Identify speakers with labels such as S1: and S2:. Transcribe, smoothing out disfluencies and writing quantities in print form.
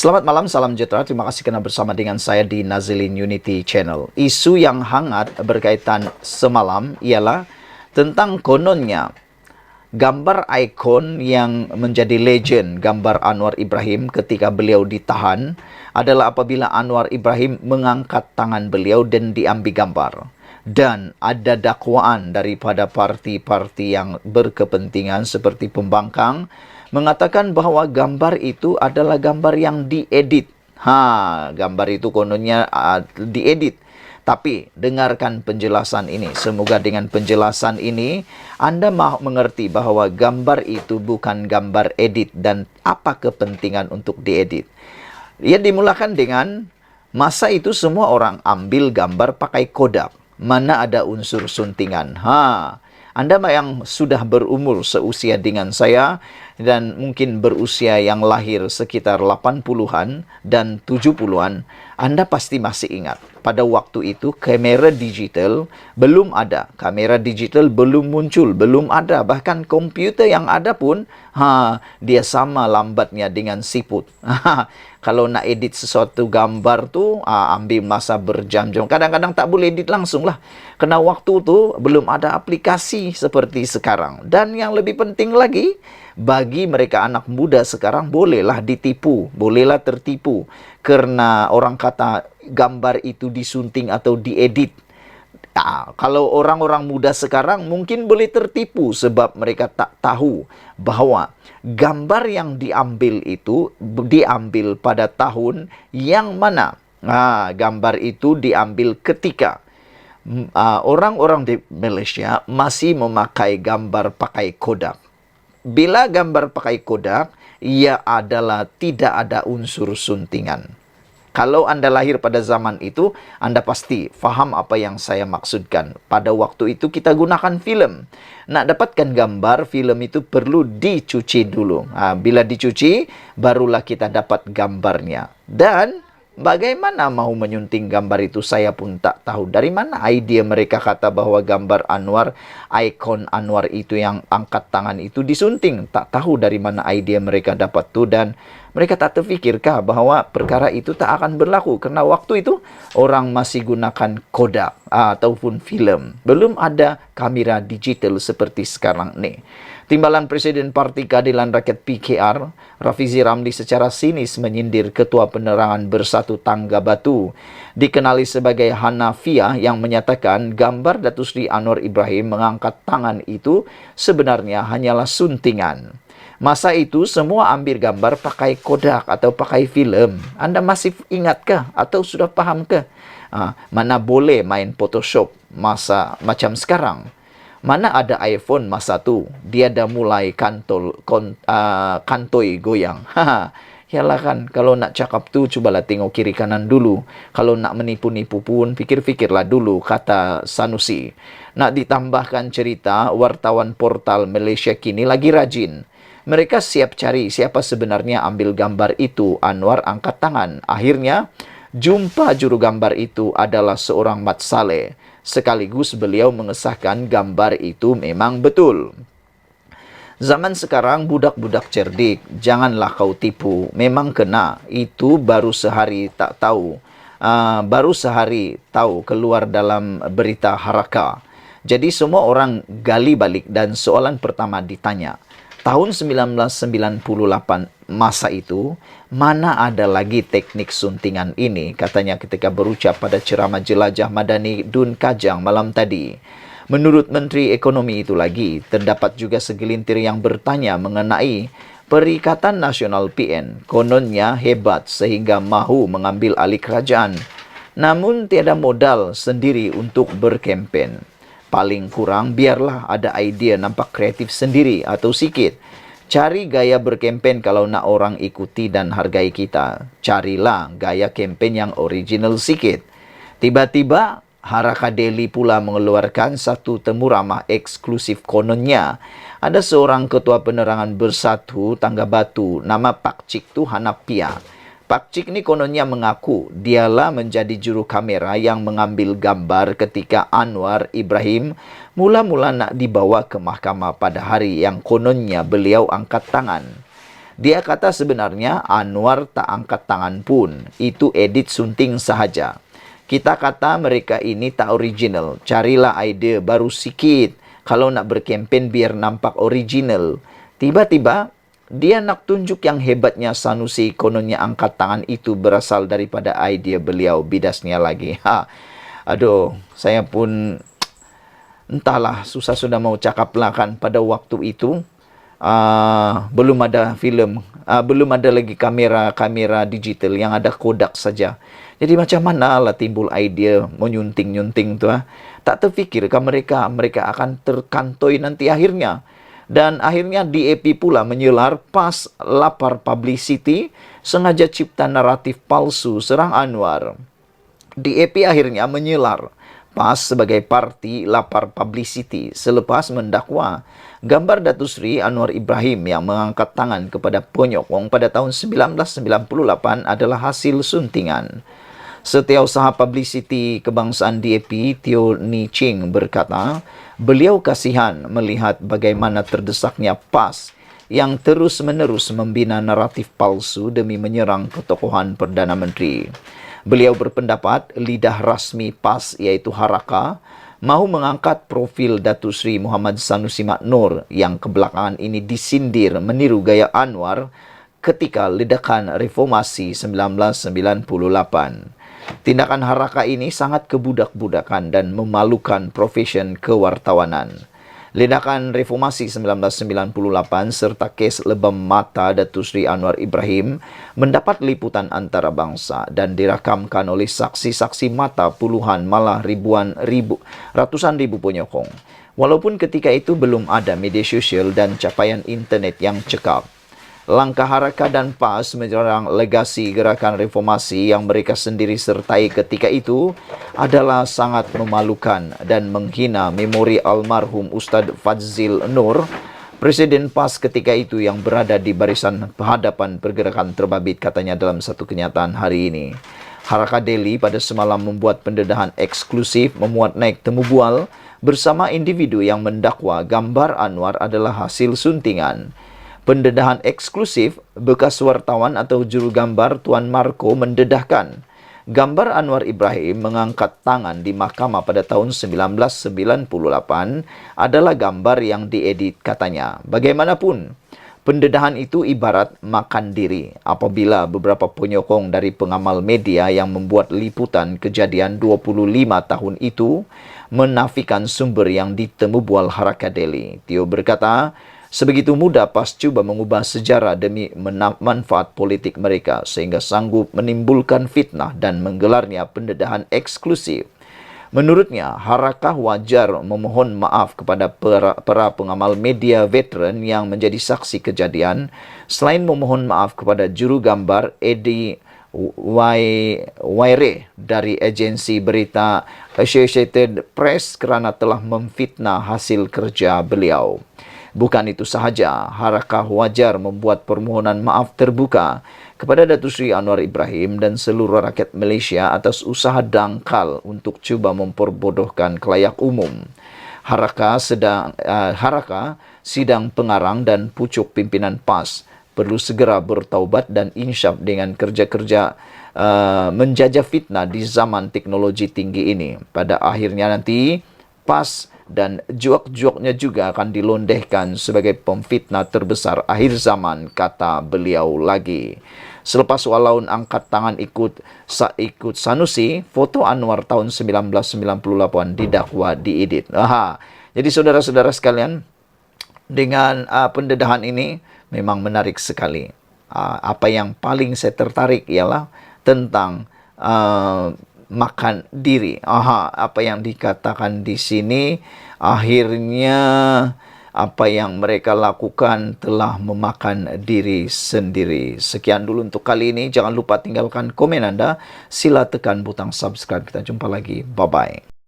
S1: Selamat malam, salam sejahtera. Terima kasih kerana bersama dengan saya di Nazilin Unity Channel. Isu yang hangat berkaitan semalam ialah tentang kononnya gambar ikon yang menjadi legend, gambar Anwar Ibrahim ketika beliau ditahan adalah apabila Anwar Ibrahim mengangkat tangan beliau dan diambil gambar. Dan ada dakwaan daripada parti-parti yang berkepentingan seperti pembangkang mengatakan bahawa gambar itu adalah gambar yang diedit. Gambar itu kononnya diedit. Tapi dengarkan penjelasan ini. Semoga dengan penjelasan ini anda mahu mengerti bahawa gambar itu bukan gambar edit dan apa kepentingan untuk diedit. Ia dimulakan dengan masa itu semua orang ambil gambar pakai Kodak. Mana ada unsur suntingan. Anda yang sudah berumur seusia dengan saya dan mungkin berusia yang lahir sekitar 80-an dan 70-an, Anda pasti masih ingat. Pada waktu itu kamera digital belum ada. Kamera digital belum muncul, belum ada. Bahkan komputer yang ada pun dia sama lambatnya dengan siput. Kalau nak edit sesuatu gambar tu ambil masa berjam-jam. Kadang-kadang tak boleh edit langsung lah. Kerana waktu tu belum ada aplikasi seperti sekarang. Dan yang lebih penting lagi, bagi mereka anak muda sekarang bolehlah ditipu, bolehlah tertipu. Kerana orang kata gambar itu disunting atau diedit. Kalau orang-orang muda sekarang mungkin boleh tertipu sebab mereka tak tahu bahawa gambar yang diambil itu diambil pada tahun yang mana. Gambar itu diambil ketika orang-orang di Malaysia masih memakai gambar pakai Kodak. Bila gambar pakai Kodak, ia adalah tidak ada unsur suntingan. Kalau anda lahir pada zaman itu, anda pasti faham apa yang saya maksudkan. Pada waktu itu kita gunakan filem. Nak dapatkan gambar, filem itu perlu dicuci dulu. Bila dicuci, barulah kita dapat gambarnya. Dan bagaimana mahu menyunting gambar itu, saya pun tak tahu. Dari mana idea mereka kata bahawa gambar Anwar, ikon Anwar itu yang angkat tangan itu disunting. Tak tahu dari mana idea mereka dapat tu dan mereka tak terfikirkah bahawa perkara itu tak akan berlaku. Kerana waktu itu orang masih gunakan Kodak ataupun filem. Belum ada kamera digital seperti sekarang ni. Timbalan Presiden Parti Keadilan Rakyat PKR, Rafizi Ramli secara sinis menyindir Ketua Penerangan Bersatu Tangga Batu, dikenali sebagai Hanafiah, yang menyatakan gambar Datuk Seri Anwar Ibrahim mengangkat tangan itu sebenarnya hanyalah suntingan. Masa itu semua ambil gambar pakai Kodak atau pakai filem. Anda masih ingatkah atau sudah fahamkah? Mana boleh main Photoshop masa macam sekarang? Mana ada iPhone masa tu? Dia dah mulai kantoi goyang. Yalah kan, kalau nak cakap tu, cubalah tengok kiri kanan dulu. Kalau nak menipu-nipu pun, fikir-fikirlah dulu, kata Sanusi. Nak ditambahkan cerita, wartawan portal Malaysia kini lagi rajin. Mereka siap cari siapa sebenarnya ambil gambar itu. Anwar angkat tangan. Akhirnya, jumpa juru gambar itu adalah seorang Mat Saleh. Sekaligus beliau mengesahkan gambar itu memang betul. Zaman sekarang budak-budak cerdik, janganlah kau tipu. Memang kena. Itu baru sehari tak tahu. Baru sehari tahu keluar dalam berita Haraka. Jadi semua orang gali balik dan soalan pertama ditanya. Tahun 1998 masa itu, mana ada lagi teknik suntingan ini, katanya ketika berucap pada ceramah jelajah Madani Dun Kajang malam tadi. Menurut Menteri Ekonomi itu lagi, terdapat juga segelintir yang bertanya mengenai Perikatan Nasional PN. Kononnya hebat sehingga mahu mengambil alih kerajaan. Namun tiada modal sendiri untuk berkempen. Paling kurang biarlah ada idea nampak kreatif sendiri atau sikit. Cari gaya berkempen kalau nak orang ikuti dan hargai kita. Carilah gaya kempen yang original sikit. Tiba-tiba Haraka Daily pula mengeluarkan satu temu ramah eksklusif kononnya. Ada seorang Ketua Penerangan Bersatu Tangga Batu, nama Pak Cik tu Hanafiah. Pak Cik ni kononnya mengaku dialah menjadi juru kamera yang mengambil gambar ketika Anwar Ibrahim mula-mula nak dibawa ke mahkamah pada hari yang kononnya beliau angkat tangan. Dia kata sebenarnya Anwar tak angkat tangan pun. Itu edit sunting sahaja. Kita kata mereka ini tak original. Carilah idea baru sikit. Kalau nak berkempen biar nampak original. Tiba-tiba dia nak tunjuk yang hebatnya Sanusi, kononnya angkat tangan itu berasal daripada idea beliau, bidasnya lagi. Aduh, saya pun entahlah, susah sudah mau cakap lah kan. Pada waktu itu belum ada filem, belum ada lagi kamera digital, yang ada Kodak saja. Jadi macam mana lah timbul idea menyunting-nyunting tu. Tak terfikirkan mereka akan terkantoi nanti akhirnya. Dan akhirnya DAP pula menyelar PAS lapar publicity, sengaja cipta naratif palsu serang Anwar. DAP akhirnya menyelar PAS sebagai parti lapar publicity selepas mendakwa gambar Datuk Seri Anwar Ibrahim yang mengangkat tangan kepada penyokong pada tahun 1998 adalah hasil suntingan. Setiausaha publicity kebangsaan DAP, Teo Ni Ching berkata, beliau kasihan melihat bagaimana terdesaknya PAS yang terus-menerus membina naratif palsu demi menyerang ketokohan Perdana Menteri. Beliau berpendapat lidah rasmi PAS iaitu Haraka mahu mengangkat profil Datuk Seri Muhammad Sanusi Maknur yang kebelakangan ini disindir meniru gaya Anwar ketika ledakan reformasi 1998. Tindakan Haraka ini sangat kebudak-budakan dan memalukan profesion kewartawanan. Ledakan reformasi 1998 serta kes lebam mata Datuk Seri Anwar Ibrahim mendapat liputan antarabangsa dan dirakamkan oleh saksi-saksi mata puluhan malah ratusan ribu penyokong. Walaupun ketika itu belum ada media sosial dan capaian internet yang cekap. Langkah Haraka dan PAS menyerang legasi gerakan reformasi yang mereka sendiri sertai ketika itu adalah sangat memalukan dan menghina memori almarhum Ustaz Fadzil Nur, Presiden PAS ketika itu yang berada di barisan hadapan pergerakan terbabit, katanya dalam satu kenyataan hari ini. Haraka Delhi pada semalam membuat pendedahan eksklusif memuat naik temu bual bersama individu yang mendakwa gambar Anwar adalah hasil suntingan. Pendedahan eksklusif bekas wartawan atau juru gambar Tuan Marco mendedahkan gambar Anwar Ibrahim mengangkat tangan di mahkamah pada tahun 1998 adalah gambar yang diedit, katanya. Bagaimanapun, pendedahan itu ibarat makan diri apabila beberapa penyokong dari pengamal media yang membuat liputan kejadian 25 tahun itu menafikan sumber yang ditemu bual Haraka Delhi. Teo berkata, sebegitu mudah PAS cuba mengubah sejarah demi manfaat politik mereka sehingga sanggup menimbulkan fitnah dan menggelarnya pendedahan eksklusif. Menurutnya, Haraka wajar memohon maaf kepada para pengamal media veteran yang menjadi saksi kejadian, selain memohon maaf kepada juru gambar Eddie Waire dari agensi berita Associated Press kerana telah memfitnah hasil kerja beliau. Bukan itu sahaja, Haraka wajar membuat permohonan maaf terbuka kepada Datuk Seri Anwar Ibrahim dan seluruh rakyat Malaysia atas usaha dangkal untuk cuba memperbodohkan kelayak umum. Haraka sidang pengarang dan pucuk pimpinan PAS perlu segera bertaubat dan insyaf dengan kerja-kerja menjajah fitnah di zaman teknologi tinggi ini. Pada akhirnya nanti, PAS dan juak-juaknya juga akan dilondehkan sebagai pemfitnah terbesar akhir zaman, kata beliau lagi. Selepas walaun angkat tangan ikut Sanusi, foto Anwar tahun 1998 didakwa diedit. Jadi saudara-saudara sekalian, dengan pendedahan ini memang menarik sekali. Apa yang paling saya tertarik ialah tentang makan diri. Apa yang dikatakan di sini, akhirnya apa yang mereka lakukan telah memakan diri sendiri. Sekian dulu untuk kali ini. Jangan lupa tinggalkan komen Anda. Sila tekan butang subscribe. Kita jumpa lagi. Bye-bye.